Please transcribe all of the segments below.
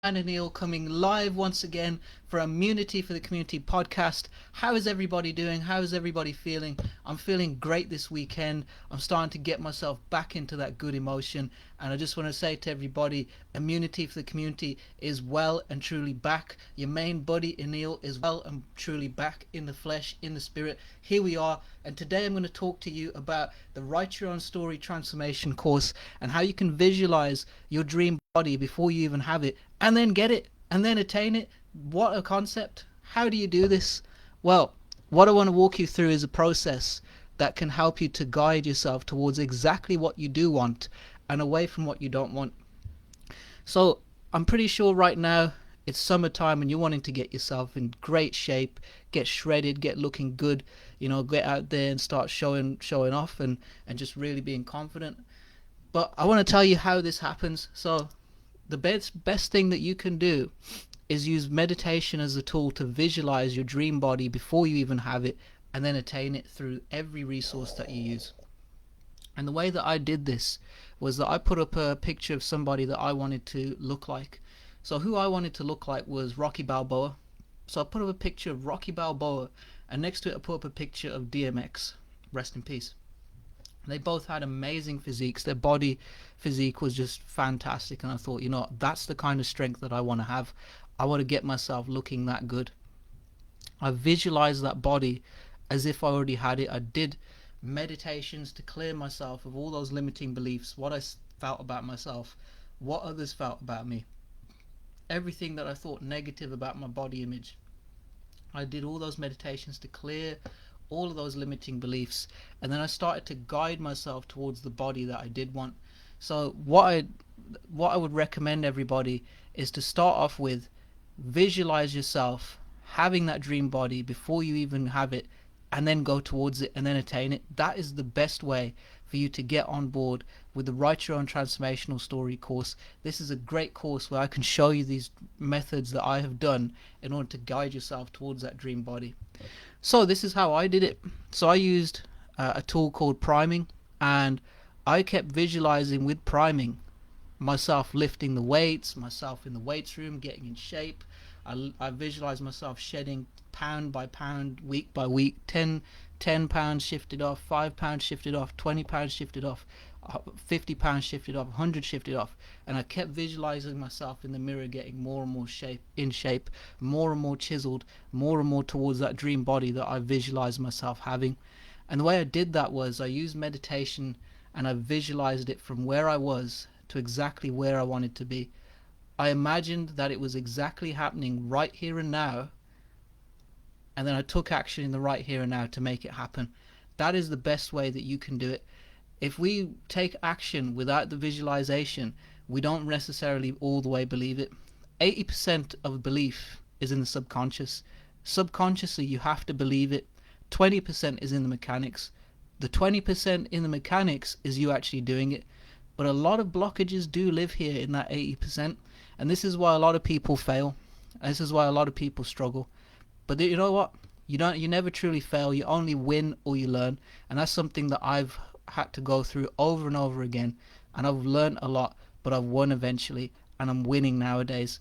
And Neil coming live once again for Immunity for the Community podcast. How is everybody doing? How is everybody feeling? I'm feeling great this weekend. I'm starting to get myself back into that good emotion. And I just want to say to everybody, Immunity for the Community is well and truly back. Your main buddy, Neil, is well and truly back in the flesh, in the spirit. Here we are. And today I'm going to talk to you about the Write Your Own Story Transformation course and how you can visualize your dream body before you even have it, and then get it, and then attain it. What a concept. How do you do this? Well, what I want to walk you through is a process that can help you to guide yourself towards exactly what you do want and away from what you don't want. So I'm pretty sure right now it's summertime and you're wanting to get yourself in great shape, get shredded, get looking good, get out there and start showing off and just really being confident. But I want to tell you how this happens. So the best thing that you can do is use meditation as a tool to visualize your dream body before you even have it, and then attain it through every resource that you use. And the way that I did this was that I put up a picture of somebody that I wanted to look like. So who I wanted to look like was Rocky Balboa. So I put up a picture of Rocky Balboa, and next to it I put up a picture of DMX, rest in peace. They both had amazing physiques. Their body physique was just fantastic, and I thought, that's the kind of strength that I want to have. I want to get myself looking that good. I visualized that body as if I already had it. I did meditations to clear myself of all those limiting beliefs, what I felt about myself, what others felt about me, everything that I thought negative about my body image. I did all those meditations to clear all of those limiting beliefs, and then I started to guide myself towards the body that I did want. So what I would recommend everybody is to start off with visualize yourself having that dream body before you even have it, and then go towards it and then attain it. That is the best way for you to get on board with the Write Your Own Transformational Story course. This is a great course where I can show you these methods that I have done in order to guide yourself towards that dream body. So this is how I did it. So I used a tool called priming, and I kept visualizing with priming myself lifting the weights, myself in the weights room getting in shape. I visualized myself shedding pound by pound, week by week, 10 pounds shifted off, 5 pounds shifted off, 20 pounds shifted off, 50 pounds shifted off, 100 shifted off, and I kept visualizing myself in the mirror getting more and more in shape, more and more chiseled, more and more towards that dream body that I visualized myself having. And the way I did that was I used meditation, and I visualized it from where I was to exactly where I wanted to be. I imagined that it was exactly happening right here and now, and then I took action in the right here and now to make it happen. That is the best way that you can do it. If we take action without the visualization, we don't necessarily all the way believe it. 80% of belief is in the subconscious. Subconsciously, you have to believe it. 20% is in the mechanics. The 20% in the mechanics is you actually doing it. But a lot of blockages do live here in that 80%. And this is why a lot of people fail. This is why a lot of people struggle. But you know what? You never truly fail. You only win or you learn. And that's something that I've had to go through over and over again. And I've learned a lot, but I've won eventually. And I'm winning nowadays.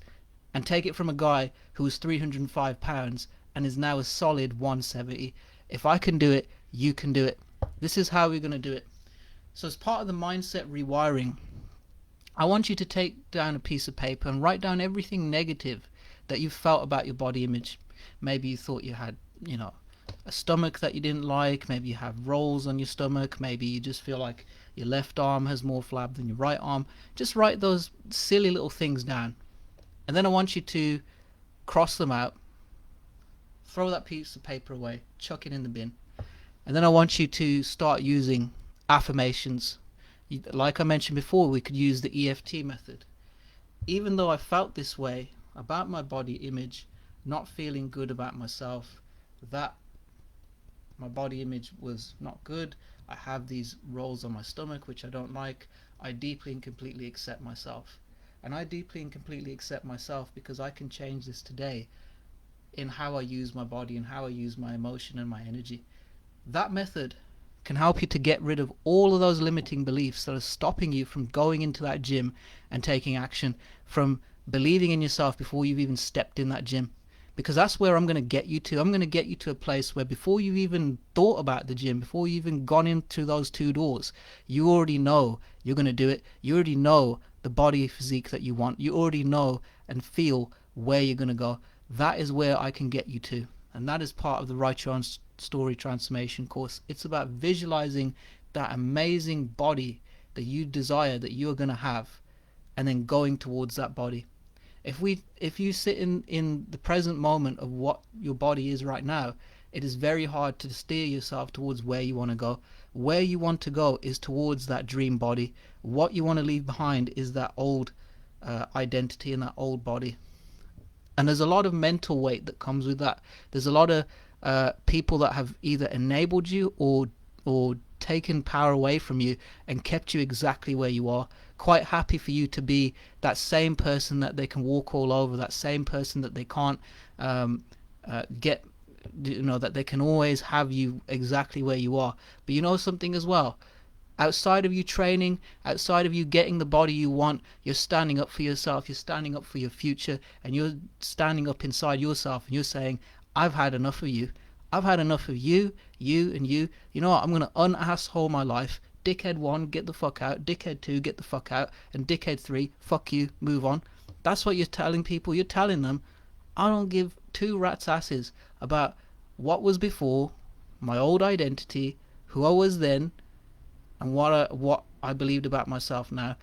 And take it from a guy who was 305 pounds and is now a solid 170. If I can do it, you can do it. This is how we're going to do it. So as part of the mindset rewiring, I want you to take down a piece of paper and write down everything negative that you felt about your body image. Maybe you thought you had, a stomach that you didn't like. Maybe you have rolls on your stomach. Maybe you just feel like your left arm has more flab than your right arm. Just write those silly little things down. And then I want you to cross them out, throw that piece of paper away, chuck it in the bin. And then I want you to start using affirmations. Like I mentioned before, we could use the EFT method. Even though I felt this way about my body image, not feeling good about myself, that my body image was not good, I have these rolls on my stomach which I don't like, I deeply and completely accept myself. And I deeply and completely accept myself because I can change this today in how I use my body and how I use my emotion and my energy. That method can help you to get rid of all of those limiting beliefs that are stopping you from going into that gym and taking action, from believing in yourself before you've even stepped in that gym. Because that's where I'm going to get you to. I'm going to get you to a place where before you've even thought about the gym, before you've even gone into those 2 doors, you already know you're going to do it. You already know the body physique that you want. You already know and feel where you're going to go. That is where I can get you to. And that is part of the Write Your Own Story Transformation course. It's about visualizing that amazing body that you desire, that you're going to have, and then going towards that body. If you sit in the present moment of what your body is right now, it is very hard to steer yourself towards where you want to go. Where you want to go is towards that dream body. What you want to leave behind is that old identity and that old body. And there's a lot of mental weight that comes with that. There's a lot of people that have either enabled you or taken power away from you and kept you exactly where you are, quite happy for you to be that same person that they can walk all over, that same person that they can't get, that they can always have you exactly where you are. But you know something as well, outside of you training, outside of you getting the body you want, you're standing up for yourself, you're standing up for your future, and you're standing up inside yourself and you're saying, I've had enough of you. I've had enough of you, and you. You know what? I'm going to un-asshole my life. Dickhead 1, get the fuck out. Dickhead 2, get the fuck out. And dickhead 3, fuck you, move on. That's what you're telling people. You're telling them, I don't give 2 rats' asses about what was before, my old identity, who I was then, and what I believed about myself now.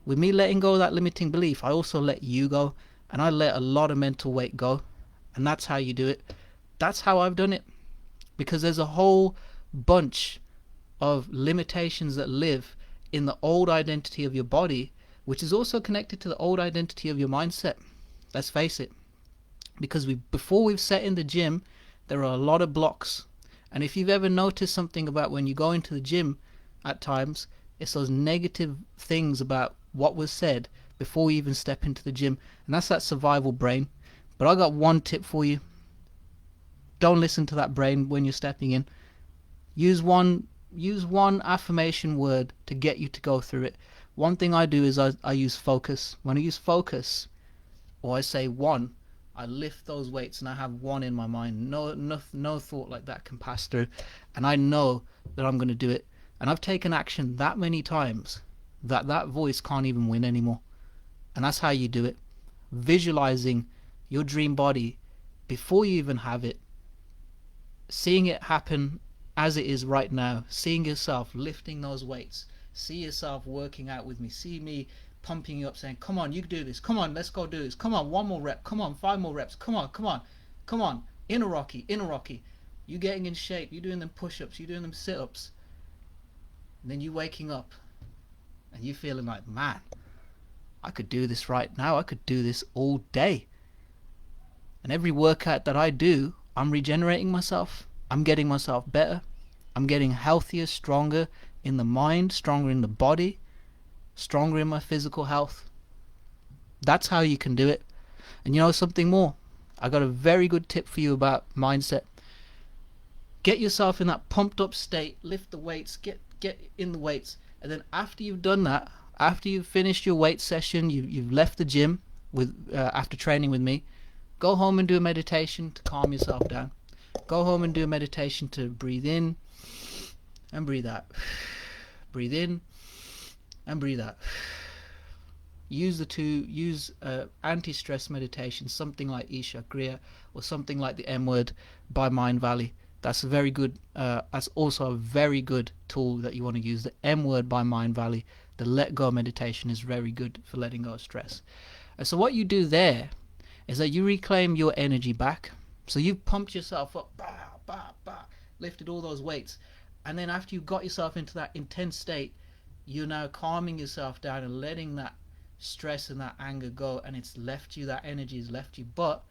With me letting go of that limiting belief, I also let you go. And I let a lot of mental weight go. And that's how you do it. That's how I've done it, because there's a whole bunch of limitations that live in the old identity of your body, which is also connected to the old identity of your mindset. Let's face it, because before we've set in the gym, there are a lot of blocks. And if you've ever noticed something about when you go into the gym at times, it's those negative things about what was said before you even step into the gym, and that's that survival brain. But I got one tip for you. Don't listen to that brain when you're stepping in. Use one affirmation word to get you to go through it. One thing I do is I use focus. When I use focus, or I say 1, I lift those weights and I have 1 in my mind. No thought like that can pass through. And I know that I'm going to do it. And I've taken action that many times that voice can't even win anymore. And that's how you do it. Visualizing your dream body before you even have it. Seeing it happen as it is right now, seeing yourself lifting those weights, see yourself working out with me, see me pumping you up, saying, come on, you can do this, come on, let's go do this, come on, 1 more rep, come on, 5 more reps, come on, inner Rocky, you getting in shape, you doing them push-ups, you doing them sit-ups, and then you waking up and you feeling like, man, I could do this right now, I could do this all day. And every workout that I do, I'm regenerating myself. I'm getting myself better. I'm getting healthier, stronger in the mind, stronger in the body, stronger in my physical health. That's how you can do it. And you know something more? I got a very good tip for you about mindset. Get yourself in that pumped up state, lift the weights, get in the weights. And then after you've done that, after you've finished your weight session, you've left the gym with after training with me, go home and do a meditation to calm yourself down. Go home and do a meditation to breathe in and breathe out. Breathe in and breathe out. Use anti-stress meditation, something like Isha Kriya or something like the M Word by Mind Valley. That's a very good. That's also a very good tool that you want to use. The M Word by Mind Valley. The Let Go meditation is very good for letting go of stress. And so what you do there is that you reclaim your energy back. So you've pumped yourself up, lifted all those weights, and then after you got yourself into that intense state, you're now calming yourself down and letting that stress and that anger go, and it's left you, that energy has left you, but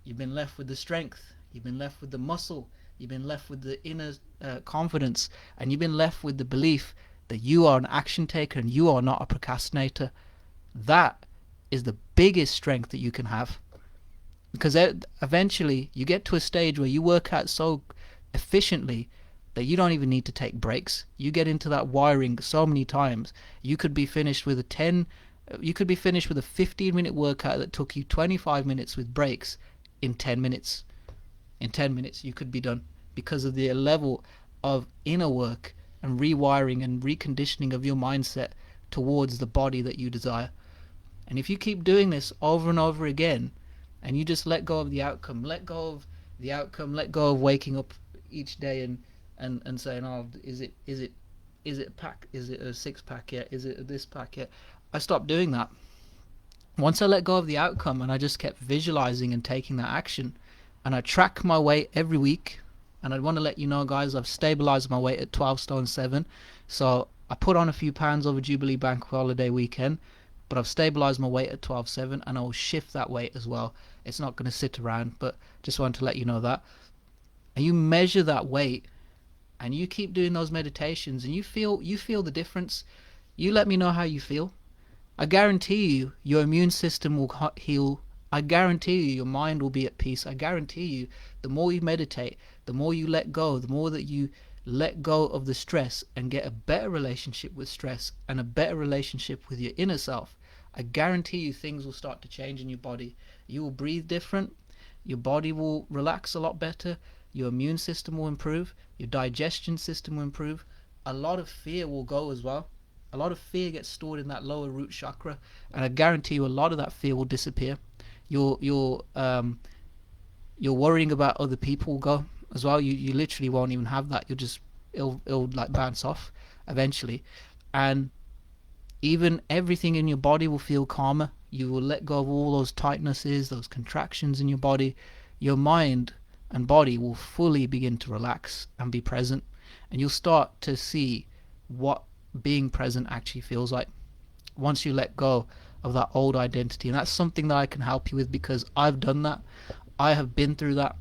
you've been left with the strength, you've been left with the muscle, you've been left with the inner confidence, and you've been left with the belief that you are an action taker and you are not a procrastinator. That is the biggest strength that you can have. Because eventually you get to a stage where you work out so efficiently that you don't even need to take breaks. You get into that wiring so many times. You could be finished with a 10 You could be finished with a 15-minute workout that took you 25 minutes with breaks in 10 minutes. In 10 minutes, you could be done because of the level of inner work and rewiring and reconditioning of your mindset towards the body that you desire. And if you keep doing this over and over again, and you just let go of the outcome, let go of waking up each day and saying, oh, is it a pack? Is it a six pack yet? Is it this pack yet? I stopped doing that. Once I let go of the outcome and I just kept visualizing and taking that action, and I track my weight every week, and I want to let you know, guys, I've stabilized my weight at 12 stone 7. So I put on a few pounds over Jubilee Bank Holiday weekend, but I've stabilized my weight at 12.7, and I will shift that weight as well. It's not going to sit around, but just wanted to let you know that. And you measure that weight, and you keep doing those meditations, and you feel the difference. You let me know how you feel. I guarantee you your immune system will heal. I guarantee you your mind will be at peace. I guarantee you the more you meditate, the more you let go, the more that you let go of the stress and get a better relationship with stress and a better relationship with your inner self, I guarantee you things will start to change in your body. You will breathe different, your body will relax a lot better, your immune system will improve, your digestion system will improve, a lot of fear will go as well. A lot of fear gets stored in that lower root chakra, and I guarantee you a lot of that fear will disappear. Your worrying about other people will go as well. You literally won't even have that. It'll like bounce off eventually, and even everything in your body will feel calmer. You will let go of all those tightnesses, those contractions in your body. Your mind and body will fully begin to relax and be present, and you'll start to see what being present actually feels like once you let go of that old identity. And that's something that I can help you with, because I've done that. I have been through that.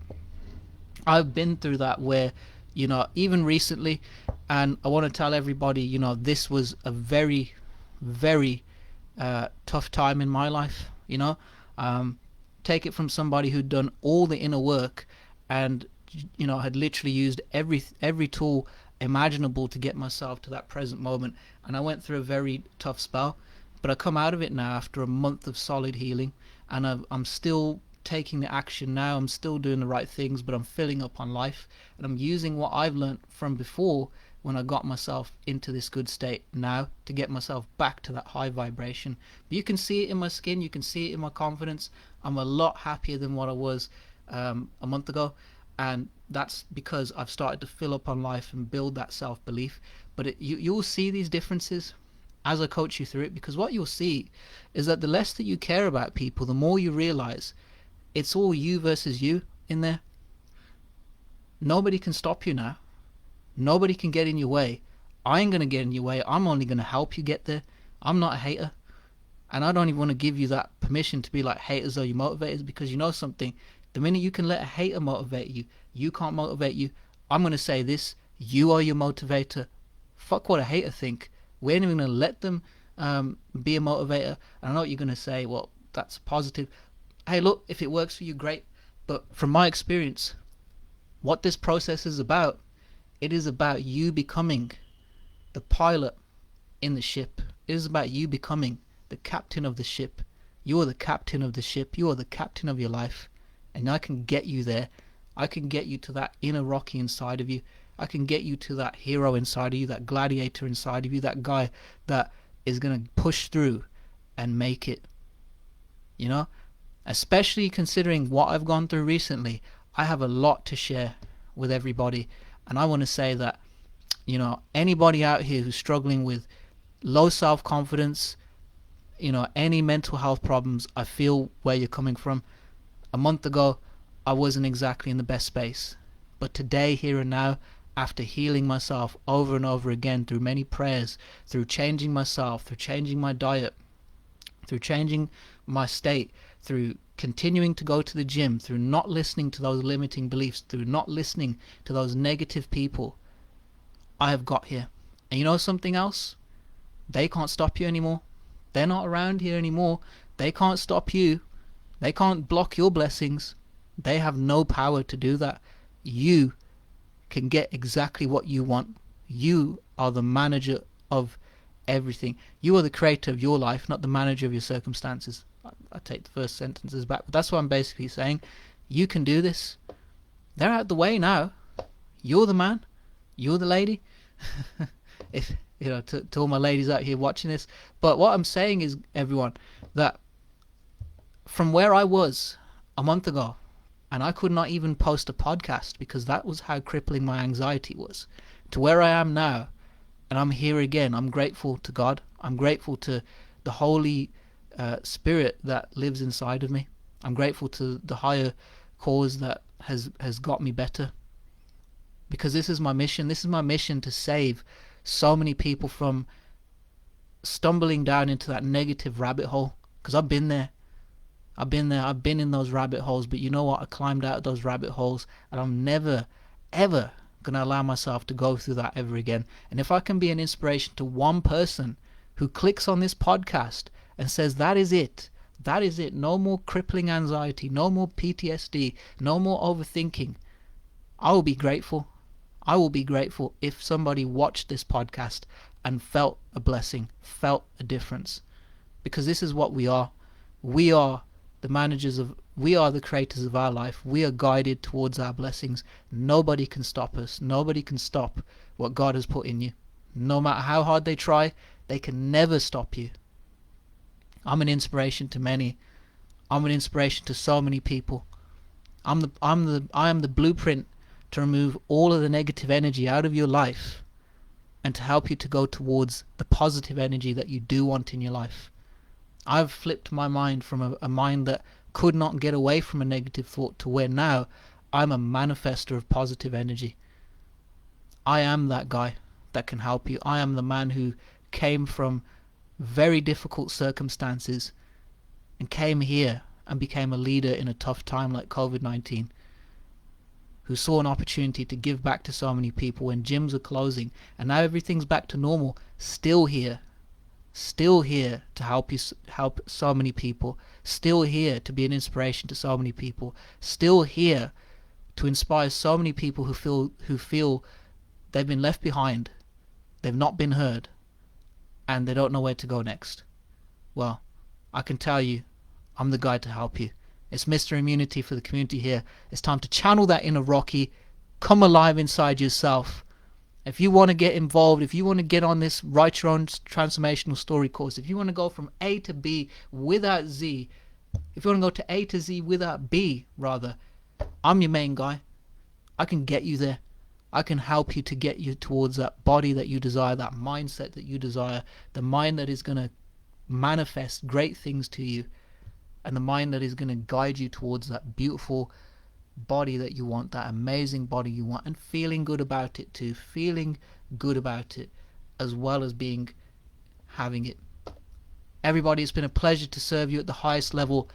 I've been through that where, even recently, and I want to tell everybody, this was a very, very tough time in my life. Take it from somebody who'd done all the inner work and had literally used every tool imaginable to get myself to that present moment, and I went through a very tough spell, but I come out of it now after a month of solid healing, and I'm still taking the action now. I'm still doing the right things, but I'm filling up on life, and I'm using what I've learned from before when I got myself into this good state now to get myself back to that high vibration. But you can see it in my skin, you can see it in my confidence. I'm a lot happier than what I was a month ago, and that's because I've started to fill up on life and build that self-belief. But you'll see these differences as I coach you through it, because what you'll see is that the less that you care about people, the more you realize it's all you versus you in there. Nobody can stop you now. Nobody can get in your way. I ain't going to get in your way. I'm only going to help you get there. I'm not a hater. And I don't even want to give you that permission to be like haters or you motivators, because you know something? The minute you can let a hater motivate you, you can't motivate you. I'm going to say this: you are your motivator. Fuck what a hater think. We ain't even going to let them be a motivator. And I know what you're going to say, well, that's positive. Hey, look, if it works for you, great. But from my experience, what this process is about, it is about you becoming the pilot in the ship. It is about you becoming the captain of the ship. You are the captain of the ship. You are the captain of your life. And I can get you there. I can get you to that inner Rocky inside of you. I can get you to that hero inside of you, that gladiator inside of you, that guy that is going to push through and make it. Especially considering what I've gone through recently, I have a lot to share with everybody. And I want to say that, anybody out here who's struggling with low self-confidence, any mental health problems, I feel where you're coming from. A month ago, I wasn't exactly in the best space. But today, here and now, after healing myself over and over again through many prayers, through changing myself, through changing my diet, through changing my state, through continuing to go to the gym, through not listening to those limiting beliefs, through not listening to those negative people, I have got here. And you know something else? They can't stop you anymore. They're not around here anymore. They can't stop you. They can't block your blessings. They have no power to do that. You can get exactly what you want. You are the manager of everything. You are the creator of your life, not the manager of your circumstances. I take the first sentences back, but that's what I'm basically saying. You can do this. They're out the way now. You're the man. You're the lady. If to all my ladies out here watching this. But what I'm saying is, everyone, that from where I was a month ago, and I could not even post a podcast because that was how crippling my anxiety was, to where I am now, and I'm here again. I'm grateful to God. I'm grateful to the Holy Spirit that lives inside of me. I'm grateful to the higher cause that has got me better, because this is my mission. This is my mission, to save so many people from stumbling down into that negative rabbit hole, because I've been there. I've been in those rabbit holes, but you know what? I climbed out of those rabbit holes, and I'm never, ever going to allow myself to go through that ever again. And if I can be an inspiration to one person who clicks on this podcast and says, that is it, no more crippling anxiety, no more PTSD, no more overthinking, I will be grateful. I will be grateful if somebody watched this podcast and felt a blessing, felt a difference. Because this is what we are. We are we are the creators of our life. We are guided towards our blessings. Nobody can stop us. Nobody can stop what God has put in you. No matter how hard they try, they can never stop you. I'm an inspiration to many. I'm an inspiration to so many people. I am the blueprint to remove all of the negative energy out of your life and to help you to go towards the positive energy that you do want in your life. I've flipped my mind from a mind that could not get away from a negative thought to where now I'm a manifester of positive energy. I am that guy that can help you. I am the man who came from very difficult circumstances and came here and became a leader in a tough time like COVID-19, who saw an opportunity to give back to so many people when gyms are closing, and now everything's back to normal. Still here to help so many people, still here to be an inspiration to so many people, still here to inspire so many people who feel they've been left behind, they've not been heard, and they don't know where to go next. Well, I can tell you, I'm the guy to help you. It's Mr. Immunity for the community here. It's time to channel that inner Rocky, come alive inside yourself. If you want to get involved, if you want to get on this Write Your Own Transformational Story course, if you want to go from A to B without Z, if you want to go to A to Z without B, rather, I'm your main guy. I can get you there. I can help you to get you towards that body that you desire, that mindset that you desire, the mind that is going to manifest great things to you, and the mind that is going to guide you towards that beautiful body that you want, that amazing body you want, and feeling good about it too, feeling good about it as well as having it. Everybody, it's been a pleasure to serve you at the highest level.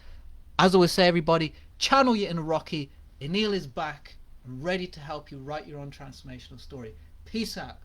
As I always say, everybody, channel your inner Rocky. Emil is back and ready to help you write your own transformational story. Peace out.